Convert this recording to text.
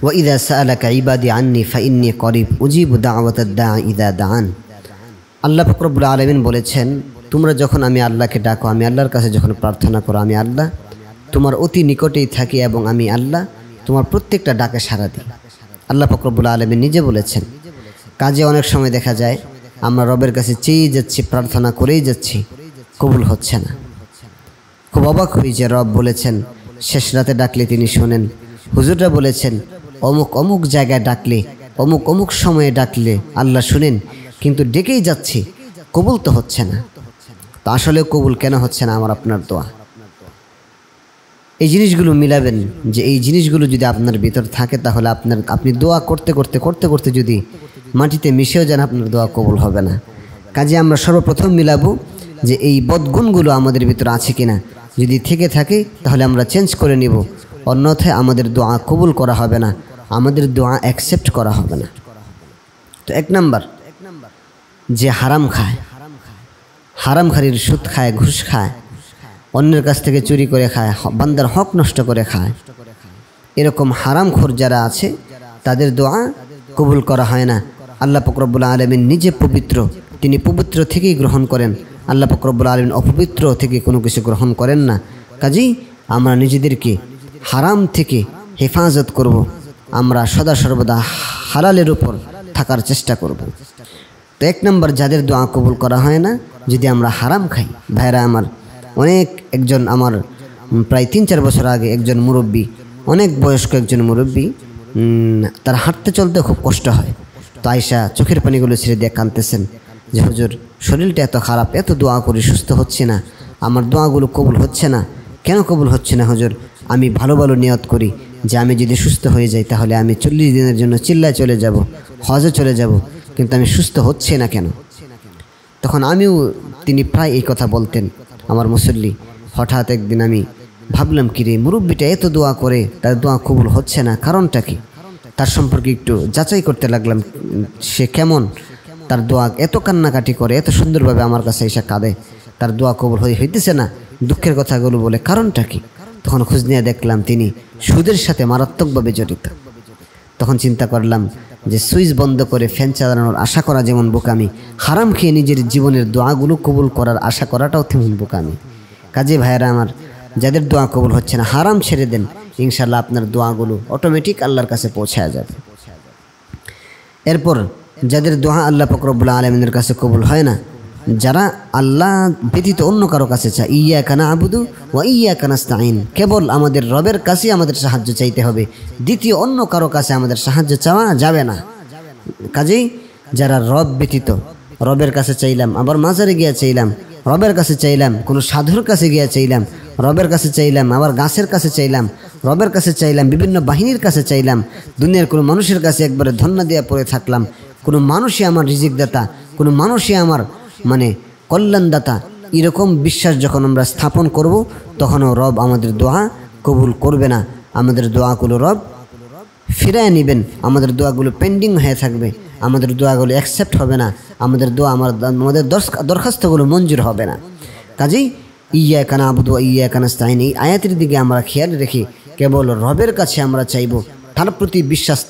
ওয়াইদা সাআলাকা ইবাদি আন্নি ফাইন্নী করিব উজিবু দাওয়াতাদ দাঈ ইযা দাআন। আল্লাহ পাক রব্বুল আলামিন বলেছেন, তোমরা যখন আমি আল্লাহকে ডাকো, আমি আল্লাহর কাছে যখন প্রার্থনা করো, আমি আল্লাহ তোমার অতি নিকটেই থাকি এবং আমি আল্লাহ তোমার প্রত্যেকটা ডাকে সাড়া দিই। আল্লাহ পাক রব্বুল আলামিন নিজে বলেছেন। কাজে অনেক সময় দেখা যায় আমরা রবের কাছে চেয়ে যাচ্ছি, প্রার্থনা করেই যাচ্ছি, কবুল হচ্ছে না। খুব অবাক হই যে রব বলেছেন শেষ রাতে ডাকলে তিনি শোনেন। হুজুররা বলেছেন অমুক অমুক জায়গায় ডাকলে, অমুক অমুক সময়ে ডাকলে আল্লাহ শুনেন, কিন্তু ডেকেই যাচ্ছি, কবুল তো হচ্ছে না। তো আসলে কবুল কেন হচ্ছে না আমার আপনার দোয়া? এই জিনিসগুলো মিলাবেন, যে এই জিনিসগুলো যদি আপনার ভিতর থাকে তাহলে আপনি দোয়া করতে করতে করতে করতে যদি মাটিতে মিশেও যান, আপনার দোয়া কবুল হবে না। কাজে আমরা সর্বপ্রথম মিলাবো যে এই বদগুণগুলো আমাদের ভিতর আছে কিনা। যদি থেকে থাকে তাহলে আমরা চেঞ্জ করে নিব, অন্যথায় আমাদের দোয়া কবুল করা হবে না, আমাদের দোয়া অ্যাকসেপ্ট করা হবে না। তো এক নাম্বার, যে হারাম খায়, হারামখারির সুদ খায়, ঘুষ খায়, অন্যের কাছ থেকে চুরি করে খায়, বান্দার হক নষ্ট করে খায়, এরকম হারামখোর যারা আছে তাদের দোয়া কবুল করা হয় না। আল্লাহ পাক রব্বুল আলামিন নিজে পবিত্র, তিনি পবিত্র থেকেই গ্রহণ করেন। আল্লাহ পাক রব্বুল আলামিন অপবিত্র থেকে কোনো কিছু গ্রহণ করেন না। কাজেই আমরা নিজেদেরকে হারাম থেকে হেফাজত করব, আমরা সদা সর্বদা হালালের উপর থাকার চেষ্টা করব। তো এক নম্বর, যাদের দোয়া কবুল করা হয় না, যদি আমরা হারাম খাই। ভাইরা আমার, একজন আমার প্রায় 3-4 বছর আগে একজন মুরব্বী, অনেক বয়স্ক একজন মুরব্বী, তার হাঁটতে চলতে খুব কষ্ট হয়। তো আয়সা চোখের পানিগুলো ছেড়ে দিয়ে কাঁদতেছেন যে হুজুর, শরীরটা এত খারাপ, এত দোয়া করি সুস্থ হচ্ছে না, আমার দোয়াগুলো কবুল হচ্ছে না। কেন কবুল হচ্ছে না হুজুর? আমি ভালো ভালো নিয়ত করি যে আমি যদি সুস্থ হয়ে যাই তাহলে আমি 40 দিনের জন্য চিল্লায় চলে যাব, হজে চলে যাব, কিন্তু আমি সুস্থ হচ্ছে না কেন? তখন তিনি প্রায় এই কথা বলতেন, আমার মুসল্লি। হঠাৎ একদিন আমি ভাবলাম, কিরে মুরব্বিটা এত দোয়া করে, তার দোয়া কবুল হচ্ছে না, কারণটা কি? তার সম্পর্কে একটু যাচাই করতে লাগলাম, সে কেমন, তার দোয়া এত কান্নাকাটি করে, এত সুন্দরভাবে আমার কাছে এসে কাঁদে, তার দোয়া কবুল হইতেছে না, দুঃখের কথাগুলো বলে, কারণটা কি? তখন খোঁজ নিয়ে দেখলাম তিনি সুদের সাথে মারাত্মকভাবে জড়িত। তখন চিন্তা করলাম যে সুইচ বন্ধ করে ফ্যান চালানোর আশা করা যেমন বোকামি, হারাম খেয়ে নিজের জীবনের দোয়াগুলো কবুল করার আশা করাটাও তেমন বোকামি। কাজে ভাইয়েরা আমার, যাদের দোয়া কবুল হচ্ছে না, হারাম ছেড়ে দেন, ইনশাল্লাহ আপনার দোয়াগুলো অটোমেটিক আল্লাহর কাছে পৌঁছায় যাবে। এরপর যাদের দোয়া আল্লাহ পাক রব্বুল আলামিনের কাছে কবুল হয় না, যারা আল্লাহ ব্যতীত অন্য কারো কাছে চায়, ইয়্যাকা না'বুদু ওয়া ইয়্যাকা নাস্তাঈন, কেবল আমাদের রবের কাছেই আমাদের সাহায্য চাইতে হবে, দ্বিতীয় অন্য কারো কাছে আমাদের সাহায্য চাওয়া যাবে না। কাজেই যারা রব ব্যতীত, রবের কাছে চাইলাম, আবার মাজারে গিয়া চাইলাম, রবের কাছে চাইলাম, কোনো সাধুর কাছে গিয়া চাইলাম, রবের কাছে চাইলাম, আবার গাছের কাছে চাইলাম, রবের কাছে চাইলাম, বিভিন্ন বাহিনীর কাছে চাইলাম, দুনিয়ার কোনো মানুষের কাছে একবারে ধন্য দিয়া পড়ে থাকলাম, কোনো মানুষই আমার রিজিকদাতা, কোনো মানুষই আমার কল্যাণদাতা, এরকম বিশ্বাস যখন আমরা স্থাপন করব, তখনও রব আমাদের দোয়া কবুল করবে না। আমাদের দোয়াগুলো রব ফিরায় নেবেন, আমাদের দোয়াগুলো পেন্ডিং হয়ে থাকবে, আমাদের দোয়াগুলো অ্যাকসেপ্ট হবে না, আমাদের দোয়া আমাদের দরখাস্তগুলো মঞ্জুর হবে না। কাজেই ইয়্যাকা না'বুদু ওয়া ইয়্যাকা নাস্তাঈন, এই আয়াতের দিকে আমরা খেয়াল রেখে কেবল রবের কাছে আমরা চাইব, তার প্রতি বিশ্বাস